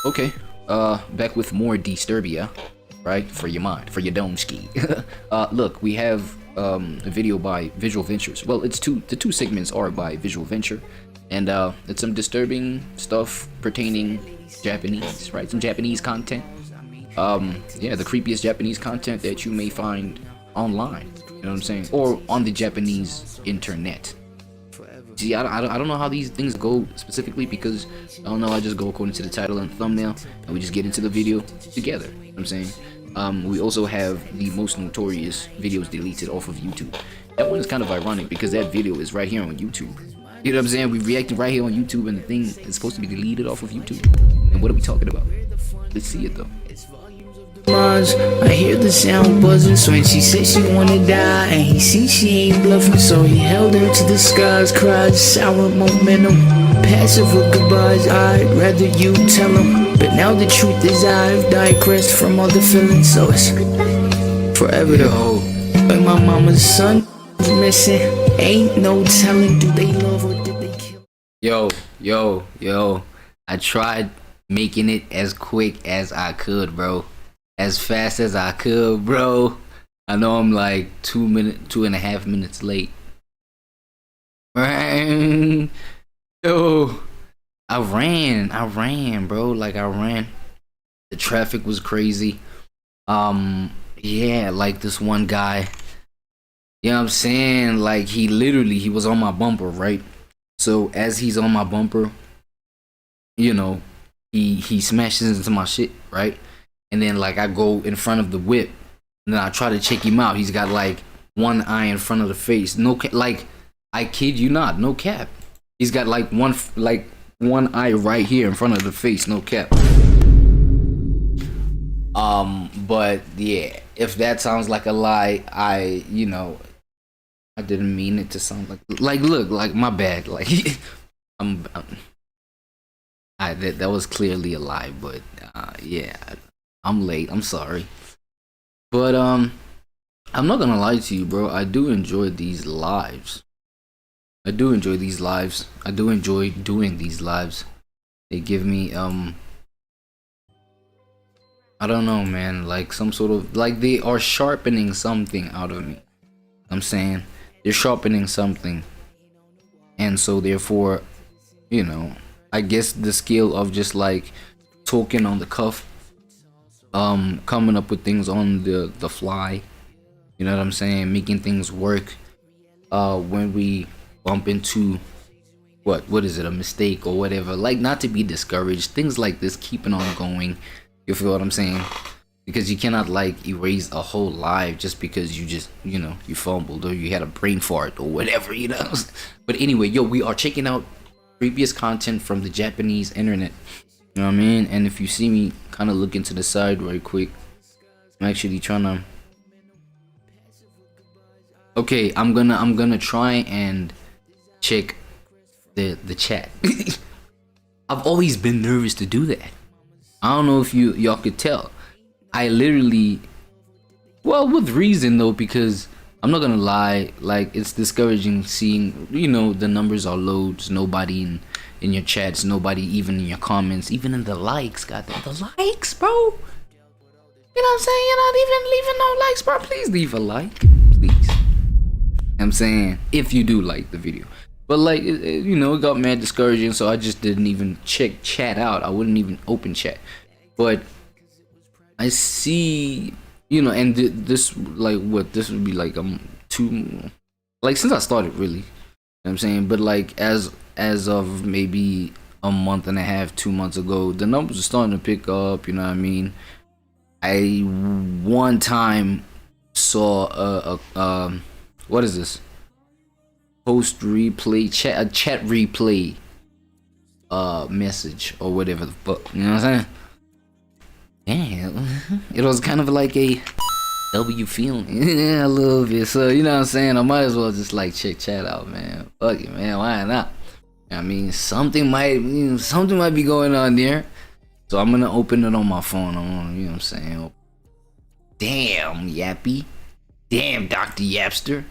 Okay, back with more Disturbia, right? For your mind, for your dome ski. Look, we have a video by Visual Ventures. Well, it's the two segments are by Visual Venture, and it's some disturbing stuff pertaining Japanese, right? Some Japanese content. Yeah, the creepiest Japanese content that you may find online. You know what I'm saying? Or on the Japanese internet. See, I don't know how these things go specifically because I don't know. I just go according to the title and thumbnail, and we just get into the video together. You know what I'm saying? We also have the most notorious videos deleted off of YouTube. That one is kind of ironic because that video is right here on YouTube. You know what I'm saying? We reacted right here on YouTube, and the thing is supposed to be deleted off of YouTube. And what are we talking about? Let's see it though. I hear the sound buzzing, so when she said she wanna die, and he sees she ain't bluffing, so he held her to the skies, cried sour momentum, passive with goodbyes. I'd rather you tell him, but now the truth is I've digressed from all the feelings, so it's forever though. Like my mama's son missing, ain't no telling, do they love or did they kill? Yo, I tried making it as quick as I could, bro. As fast as I could, bro. I know I'm like 2.5 minutes late. Yo, I ran, bro. Like I ran. The traffic was crazy. Yeah, like this one guy. You know what I'm saying? Like he was on my bumper, right? So as he's on my bumper, you know, he smashes into my shit, right? And then like I go in front of the whip, and then I try to check him out. He's got like one eye in front of the face. Like I kid you not, no cap. He's got like one eye right here in front of the face, no cap. But yeah, if that sounds like a lie, I didn't mean it to sound like look, like my bad. Like that was clearly a lie, but yeah. I'm late, I'm sorry. But I'm not gonna lie to you, bro. I do enjoy these lives. I do enjoy doing these lives. They give me I don't know, man, like some sort of, like they are sharpening something out of me. I'm saying they're sharpening something, and so therefore, you know, I guess the skill of just like talking on the cuff, coming up with things on the fly, you know what I'm saying, making things work when we bump into what is it, a mistake or whatever, like not to be discouraged, things like this, keeping on going, you feel what I'm saying? Because you cannot like erase a whole life just because you just, you know, you fumbled or you had a brain fart or whatever, you know. But anyway, yo, we are checking out previous content from the Japanese internet. You know what I mean? And if you see me kind of looking to the side right quick, I'm actually trying to. Okay, I'm gonna try and check the chat. I've always been nervous to do that. I don't know if y'all could tell. I literally, well, with reason though, because I'm not gonna lie, like it's discouraging seeing, you know, the numbers are low. There's nobody in your chats, nobody even in your comments, even in the likes. Goddamn, the likes, bro. You know what I'm saying? You're not even leaving no likes, bro. Please leave a like, please. I'm saying if you do like the video, but like you know, it got mad discouraging, so I just didn't even check chat out. I wouldn't even open chat, but I see, you know, and this like what this would be like two, like since I started really, you know what I'm saying, but like as of maybe a month and a half, 2 months ago, the numbers are starting to pick up, you know what I mean. I one time saw a what is this, post replay chat, a chat replay message or whatever the fuck, you know what I'm saying. Damn, it was kind of like a W feeling, yeah, a little bit. So you know what I'm saying, I might as well just like check chat out, man. Fuck it, man, why not? I mean, something might be going on there, so I'm gonna open it on my phone. You know what I'm saying? Damn, Yappy, damn, Dr. Yapster.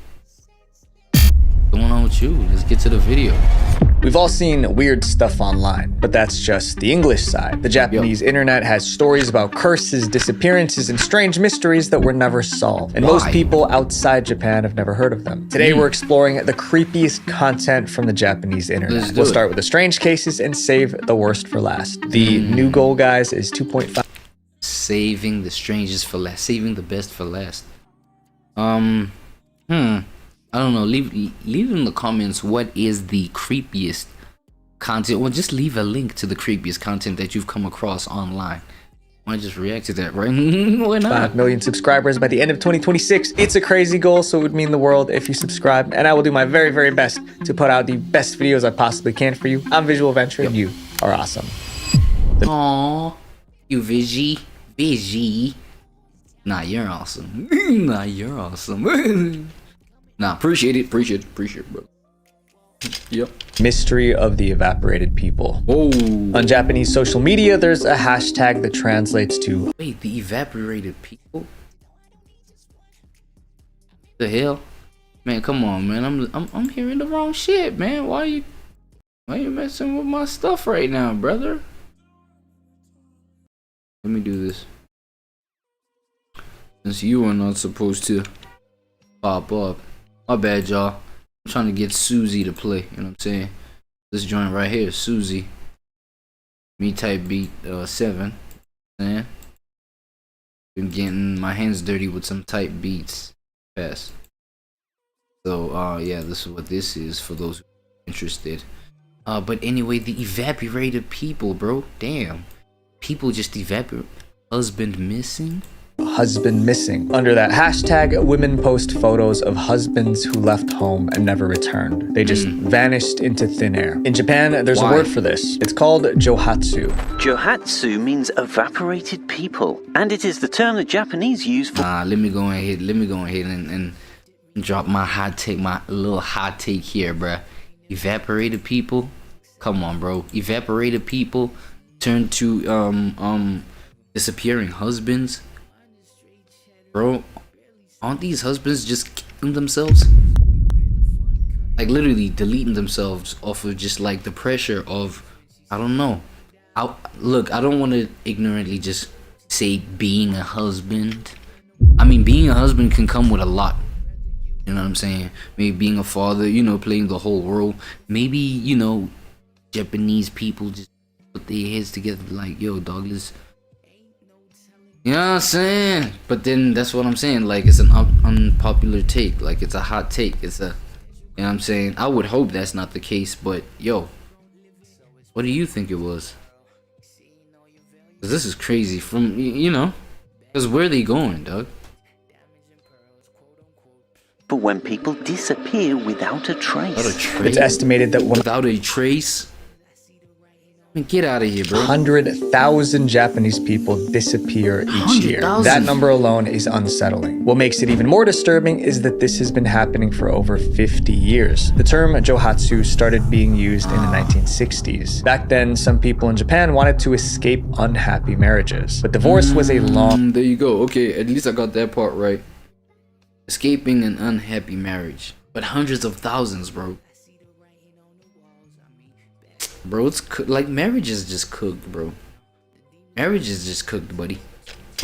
going on with you? Let's get to the video. We've all seen weird stuff online, but that's just the English side. The Japanese internet has stories about curses, disappearances, and strange mysteries that were never solved. And most people outside Japan have never heard of them. Today we're exploring the creepiest content from the Japanese internet. We'll start with the strange cases and save the worst for last. The new goal, guys, is 2.5. Saving the strangest for last. Saving the best for last. I don't know. Leave in the comments what is the creepiest content, or just leave a link to the creepiest content that you've come across online. I might just react to that, right? Why not? 5 million subscribers by the end of 2026. It's a crazy goal, so it would mean the world if you subscribe, and I will do my very, very best to put out the best videos I possibly can for you. I'm Visual Venture, and you are awesome. Aww, you Vigi. Nah, you're awesome. Nah, you're awesome. Nah, appreciate it, bro. Yep. Mystery of the evaporated people. Oh. On Japanese social media, there's a hashtag that translates to wait, the evaporated people? The hell? Man, come on, man. I'm hearing the wrong shit, man. Why you messing with my stuff right now, brother? Let me do this. Since you are not supposed to pop up. My bad, y'all. I'm trying to get Susie to play. You know what I'm saying? This joint right here, Susie. Me type beat 7. Man, been getting my hands dirty with some type beats fast. So yeah, this is what this is for those who are interested. But anyway, the evaporated people, bro. Damn, people just evaporate. Husband missing. Husband missing. Under that hashtag, women post photos of husbands who left home and never returned. They just vanished into thin air. In Japan, there's a word for this. It's called johatsu. Johatsu means evaporated people, and it is the term that Japanese use for... Let me go ahead and drop my hot take, my little hot take here, bruh. Evaporated people? Come on, bro. Evaporated people turn to disappearing husbands. Bro, aren't these husbands just killing themselves? Like literally deleting themselves off of just like the pressure of, I don't know. Look, I don't want to ignorantly just say being a husband. I mean, being a husband can come with a lot. You know what I'm saying? Maybe being a father, you know, playing the whole role. Maybe, you know, Japanese people just put their heads together like, yo, dog, let's... You know what I'm saying? But then that's what I'm saying. Like, it's an unpopular take. Like, it's a hot take. It's a, you know what I'm saying? I would hope that's not the case. But yo, what do you think it was? Cause this is crazy. From, you know, cause where are they going, dog? But when people disappear without a trace. Without a trace? It's estimated that without a trace. Get out of here, bro. 100,000 Japanese people disappear each year. That number alone is unsettling. What makes it even more disturbing is that this has been happening for over 50 years. The term johatsu started being used in the 1960s. Back then, some people in Japan wanted to escape unhappy marriages, but divorce was a long... There you go. Okay, at least I got that part right. Escaping an unhappy marriage. But hundreds of thousands, bro. Bro, it's like marriage is just cooked, bro. Marriage is just cooked, buddy.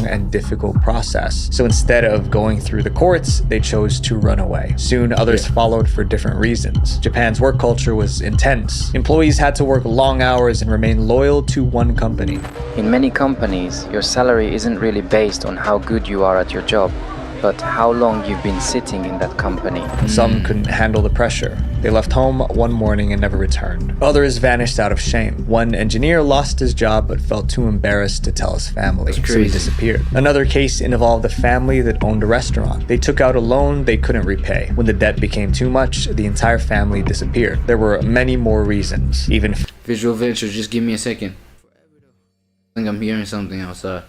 And difficult process. So instead of going through the courts, they chose to run away. Soon others followed for different reasons. Japan's work culture was intense. Employees had to work long hours and remain loyal to one company. In many companies, your salary isn't really based on how good you are at your job, but how long you've been sitting in that company. Some couldn't handle the pressure. They left home one morning and never returned. Others vanished out of shame. One engineer lost his job but felt too embarrassed to tell his family, so he disappeared. Another case involved a family that owned a restaurant. They took out a loan they couldn't repay. When the debt became too much, the entire family disappeared. There were many more reasons. Even Visual Venture, just give me a second. I think I'm hearing something outside.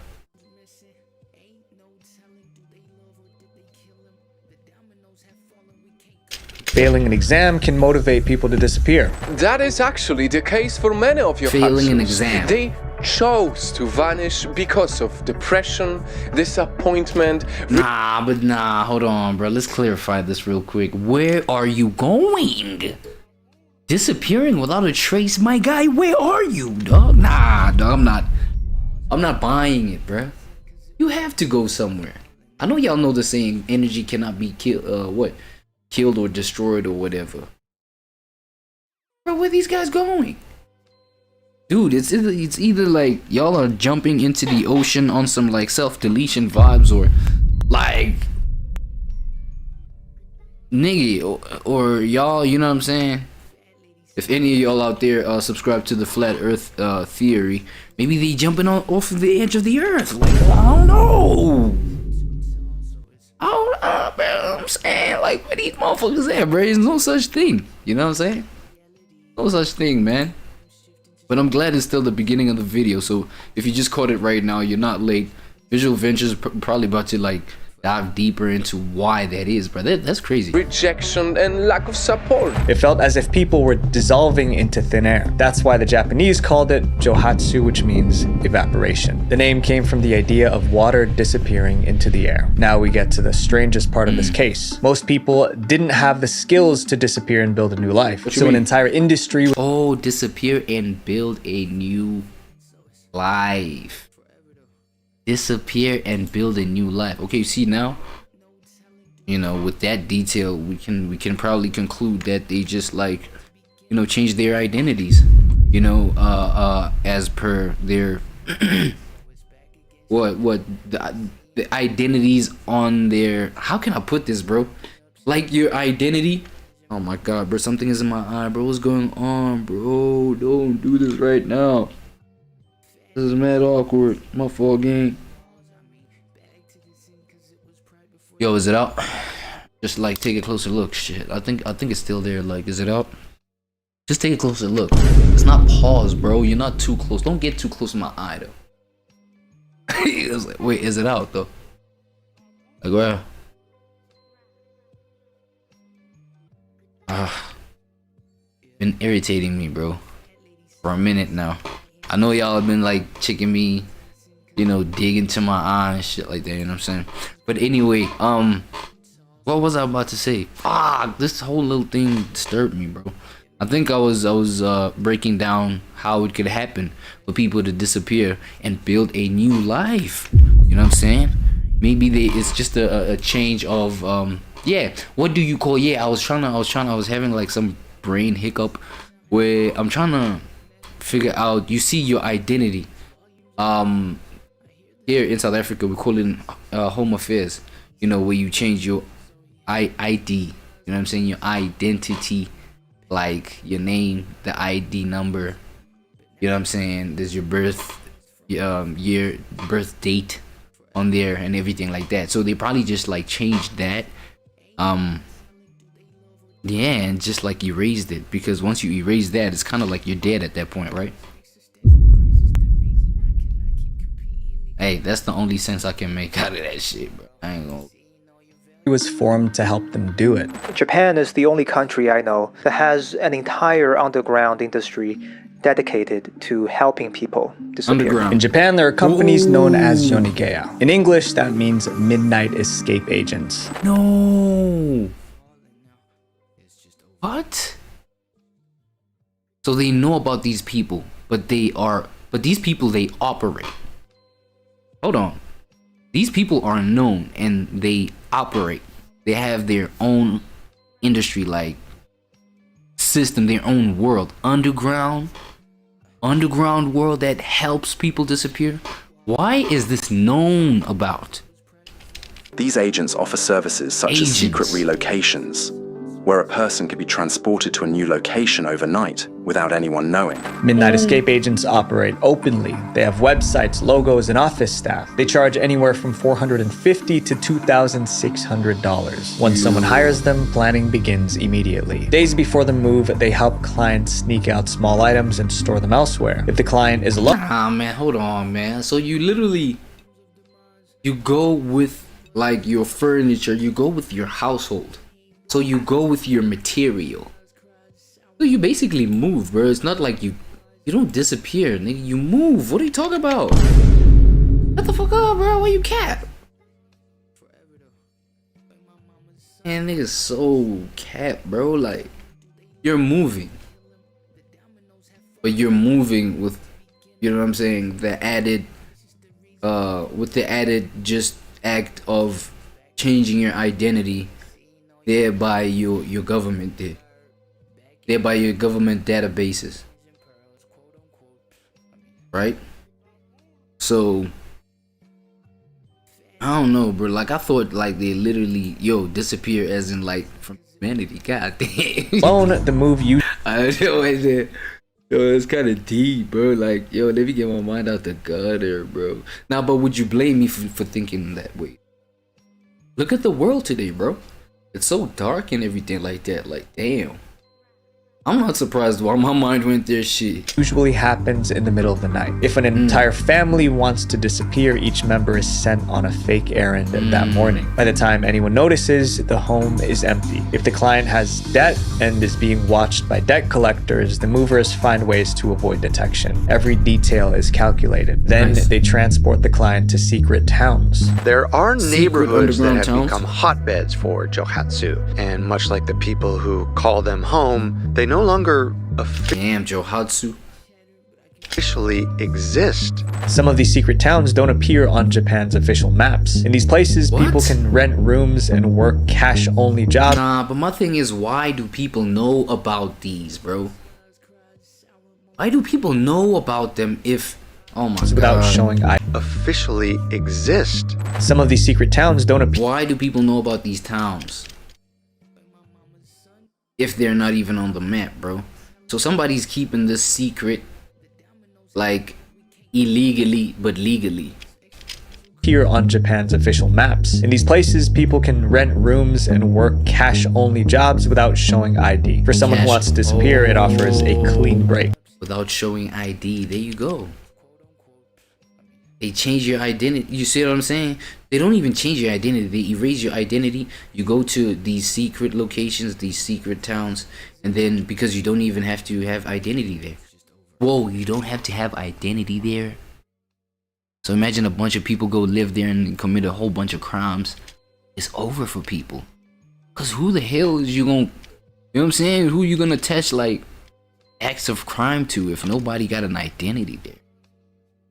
failing an exam can motivate people to disappear. That is actually the case for many of your failing an husbands. exam. They chose to vanish because of depression, disappointment. Nah, hold on, bro. Let's clarify this real quick. Where are you going? Disappearing without a trace, my guy. Where are you, dog? Nah, dog. I'm not buying it, bro. You have to go somewhere. I know y'all know the saying, energy cannot be killed or destroyed or whatever. Bro, where these guys going? Dude, it's either like y'all are jumping into the ocean on some like self-deletion vibes, or like nigga, or y'all, you know what I'm saying? If any of y'all out there subscribe to the flat earth theory, maybe they jumping off of the edge of the earth. Like, I don't know. Man, I'm saying, like, where these motherfuckers at, bro? There's no such thing. You know what I'm saying? No such thing, man. But I'm glad it's still the beginning of the video, so if you just caught it right now, you're not late. Visual Ventures probably about to like dive deeper into why that is, bro. That's crazy. Rejection and lack of support. It felt as if people were dissolving into thin air. That's why the Japanese called it Johatsu, which means evaporation. The name came from the idea of water disappearing into the air. Now we get to the strangest part of this case. Most people didn't have the skills to disappear and build a new life. So an entire industry... Oh, disappear and build a new life. Disappear and build a new life. Okay, you see now, you know, with that detail, we can probably conclude that they just like, you know, change their identities, you know, as per their the identities on their, how can I put this, bro? Like your identity. Oh my god, bro, something is in my eye, bro. What's going on, bro? Don't do this right now. This is mad awkward. My fault, gang. Yo, is it out? Just like take a closer look. Shit, I think it's still there. Like, is it out? Just take a closer look. It's not pause, bro. You're not too close. Don't get too close to my eye, though. It was like, wait, is it out though? Like where? Been irritating me, bro, for a minute now. I know y'all have been like checking me, you know, dig into my eye and shit like that, you know what I'm saying? But anyway, what was I about to say? Fuck, this whole little thing disturbed me, bro. I think I was breaking down how it could happen for people to disappear and build a new life. You know what I'm saying? Maybe it's just a change of yeah. What do you call? Yeah, I was having like some brain hiccup where I'm trying to figure out. You see your identity. Here in South Africa, we call it Home Affairs. You know, where you change your ID. You know what I'm saying? Your identity. Like your name, the ID number, you know what I'm saying? There's your birth year, birth date on there and everything like that. So they probably just like changed that, yeah, and just like erased it, because once you erase that, it's kind of like you're dead at that point, right? Hey, that's the only sense I can make out of that shit, bro. I ain't gonna. Was formed to help them do it. Japan is the only country I know that has an entire underground industry dedicated to helping people disappear. Underground. In Japan, there are companies known as Yonigeya. In English, that means midnight escape agents. No. What? So they know about these people, but these people, they operate. Hold on. These people are known and they operate. They have their own industry, like system, their own world, underground world that helps people disappear. Why is this known about? These agents offer services such as secret relocations, where a person could be transported to a new location overnight without anyone knowing. Midnight escape agents operate openly. They have websites, logos, and office staff. They charge anywhere from $450 to $2,600. Once someone hires them, planning begins immediately. Days before the move, they help clients sneak out small items and store them elsewhere. If the client is alone... Man, hold on, man. So you literally, you go with like your furniture, you go with your household. So you go with your material. So you basically move, bro. It's not like you You don't disappear, nigga. You move. What are you talking about? What the fuck up, bro? Why you cap? Man, nigga, so cap, bro. Like, you're moving, but you're moving with, you know what I'm saying, the added with the added just act of changing your identity, thereby your government did, thereby your government databases, right? So I don't know, bro. Like, I thought like they literally disappear as in like from humanity. God damn. Phone the move you. I know it. Yo, it's kind of deep, bro. Like, yo, let me get my mind out the gutter, bro. Now, but would you blame me for thinking that way? Look at the world today, bro. It's so dark and everything like that. Like, damn. I'm not surprised why my mind went there. Shit. Usually happens in the middle of the night. If an entire family wants to disappear, each member is sent on a fake errand that morning. By the time anyone notices, the home is empty. If the client has debt and is being watched by debt collectors, the movers find ways to avoid detection. Every detail is calculated. Then they transport the client to secret towns. There are neighborhoods that have become hotbeds for Johatsu, and much like the people who call them home, they no longer Johatsu officially exist. Some of these secret towns don't appear on Japan's official maps. In these places, people can rent rooms and work cash-only jobs. Nah, but my thing is, why do people know about these, bro? Why do people know about them if... Oh my god. Without showing officially exist. Some of these secret towns don't appear. Why do people know about these towns if they're not even on the map, bro? So somebody's keeping this secret, like, illegally but legally. Here on Japan's official maps. In these places, people can rent rooms and work cash-only jobs without showing ID. For someone who wants to disappear, it offers a clean break. Without showing ID, there you go. They change your identity. You see what I'm saying? They don't even change your identity. They erase your identity. You go to these secret locations, these secret towns, and then because you don't even have to have identity there. Whoa, you don't have to have identity there? So imagine a bunch of people go live there and commit a whole bunch of crimes. It's over for people. Cause who the hell is you gonna, you know what I'm saying? Who you gonna attach like acts of crime to if nobody got an identity there?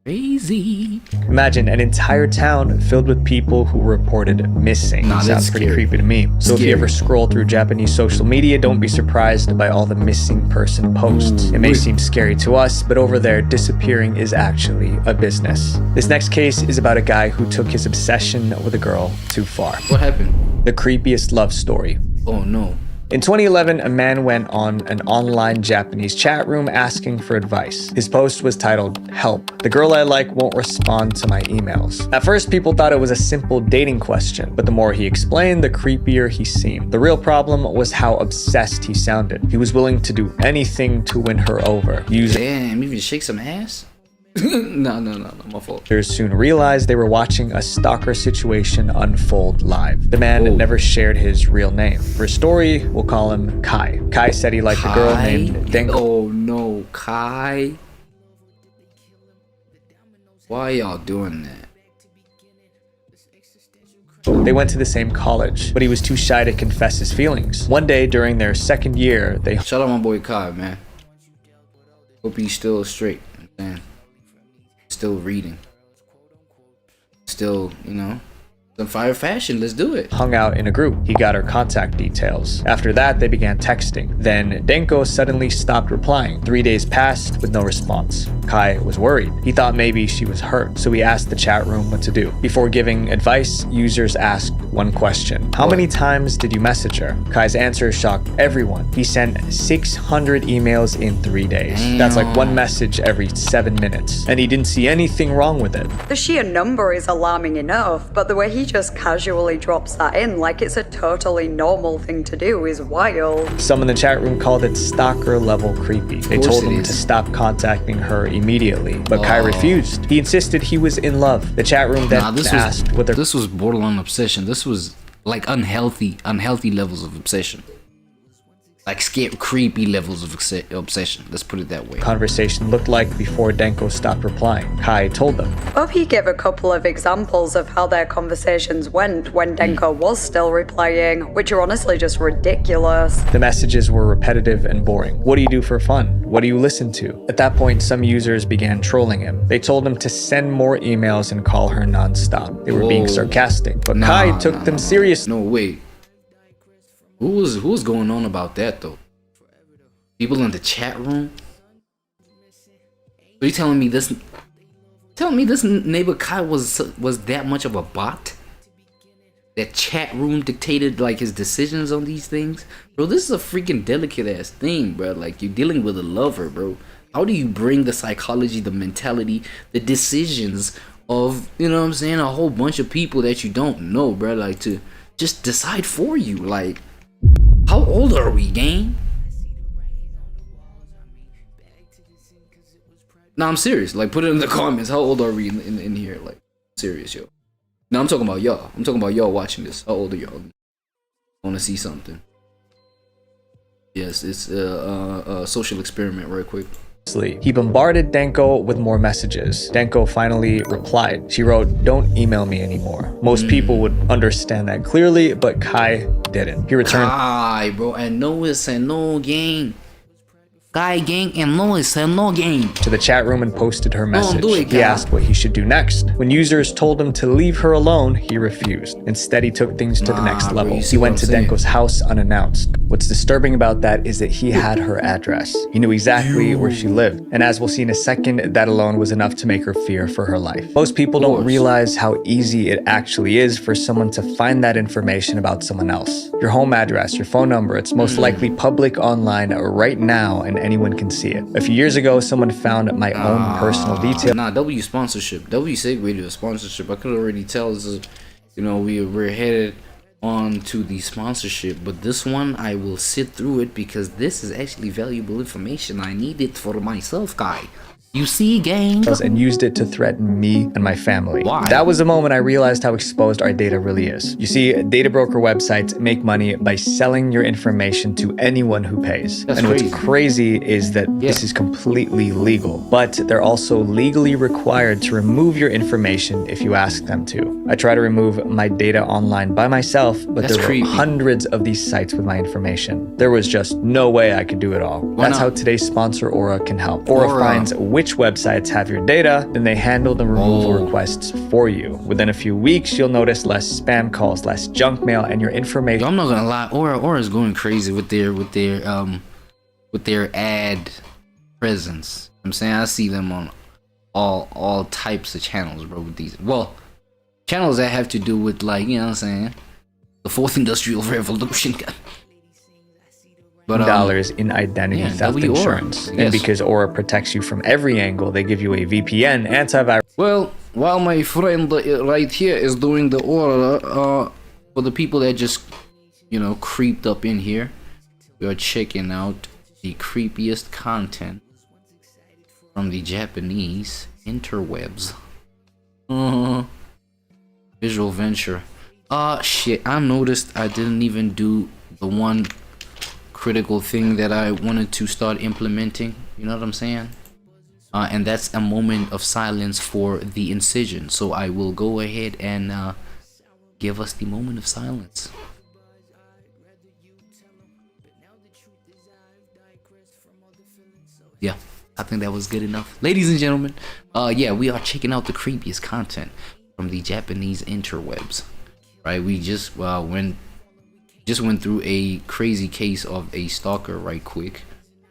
Crazy. Imagine an entire town filled with people who were reported missing. Nah, sounds pretty creepy to me. So if you ever scroll through Japanese social media, don't be surprised by all the missing person posts. It may seem scary to us, but over there, disappearing is actually a business. This next case is about a guy who took his obsession with a girl too far. What happened? The creepiest love story. Oh no. In 2011, a man went on an online Japanese chat room asking for advice. His post was titled, "Help. The girl I like won't respond to my emails." At first, people thought it was a simple dating question, but the more he explained, the creepier he seemed. The real problem was how obsessed he sounded. He was willing to do anything to win her over. Damn, even shake some ass? No, my fault. Users soon realized they were watching a stalker situation unfold live. The man never shared his real name. For his story, we'll call him Kai. Kai said he liked a girl named Denko. Oh no, Kai. Why y'all doing that? They went to the same college, but he was too shy to confess his feelings. One day during their second year, they... Shout out my boy Kai, man. Hope he's still straight, man. Still reading. Still, you know, some fire fashion. Let's do it. Hung out in a group. He got her contact details. After that, they began texting. Then Denko suddenly stopped replying. 3 days passed with no response. Kai was worried. He thought maybe she was hurt, so he asked the chat room what to do. Before giving advice, users asked one question. How many times did you message her? Kai's answer shocked everyone. He sent 600 emails in 3 days. That's like one message every 7 minutes. And he didn't see anything wrong with it. The sheer number is alarming enough, but the way he just casually drops that in like it's a totally normal thing to do is wild. Some in the chat room called it stalker level creepy. They told him to stop contacting her immediately, but Kai refused. He insisted he was in love. The chat room then asked whether this was borderline obsession. This was like unhealthy levels of obsession. like creepy levels of obsession. Let's put it that way. Conversation looked like before Denko stopped replying. Kai told them. Obi gave a couple of examples of how their conversations went when Denko was still replying, which are honestly just ridiculous. The messages were repetitive and boring. What do you do for fun? What do you listen to? At that point, some users began trolling him. They told him to send more emails and call her non-stop. They were being sarcastic, but Kai took them seriously. No, wait. Who was going on about that though? People in the chat room? Are you telling me this? Telling me this neighbor Kai was that much of a bot? That chat room dictated like his decisions on these things? Bro, this is a freaking delicate ass thing, bro. Like, you're dealing with a lover, bro. How do you bring the psychology, the mentality, the decisions of, you know what I'm saying, a whole bunch of people that you don't know, bro, like, to just decide for you? Like, how old are we, gang? No, I'm serious. Like, put it in the comments. How old are we in here? Like, serious, yo. No, I'm talking about y'all. I'm talking about y'all watching this. How old are y'all? I want to see something. Yes, it's a social experiment right quick. He bombarded Denko with more messages. Denko finally replied. She wrote, "Don't email me anymore." Most people would understand that clearly, but Kai didn't. He returned. Kai, bro, and no, it's a no game. Kai gang and no, it's a no game. To the chat room and posted her message. Do it, he asked what he should do next. When users told him to leave her alone, he refused. Instead, he took things to the next level. He went to Denko's house unannounced. What's disturbing about that is that he had her address. He knew exactly where she lived. And as we'll see in a second, that alone was enough to make her fear for her life. Most people don't realize how easy it actually is for someone to find that information about someone else. Your home address, your phone number, it's most likely public online right now, and anyone can see it. A few years ago, someone found my own personal details. Nah, W sponsorship. W segued to a sponsorship. I could already tell this is, you know, we're headed on to the sponsorship, but this one I will sit through it because this is actually valuable information. I need it for myself, guy. You see, gang? And used it to threaten me and my family. Why? That was the moment I realized how exposed our data really is. You see, data broker websites make money by selling your information to anyone who pays. That's and crazy. What's crazy is that this is completely legal, but they're also legally required to remove your information if you ask them to. I try to remove my data online by myself, but there were hundreds of these sites with my information. There was just no way I could do it all. That's how today's sponsor Aura can help. Aura finds which websites have your data, then they handle the removal requests for you. Within a few weeks, you'll notice less spam calls, less junk mail, and your information. I'm not gonna lie, Aura is going crazy with their ad presence. I'm saying I see them on all types of channels, bro. With these, well, channels that have to do with, like, you know what I'm saying, the fourth industrial revolution. But, dollars in identity theft insurance. And because Aura protects you from every angle, they give you a VPN, antivirus. Well, while my friend right here is doing the Aura, for the people that just, you know, creeped up in here, we are checking out the creepiest content from the Japanese interwebs. Visual venture. Shit, I noticed I didn't even do the one critical thing that I wanted to start implementing, you know what I'm saying? And that's a moment of silence for the incision. So I will go ahead and give us the moment of silence. Yeah, I think that was good enough. Ladies and gentlemen, yeah, we are checking out the creepiest content from the Japanese interwebs. Right, we just went through a crazy case of a stalker right quick.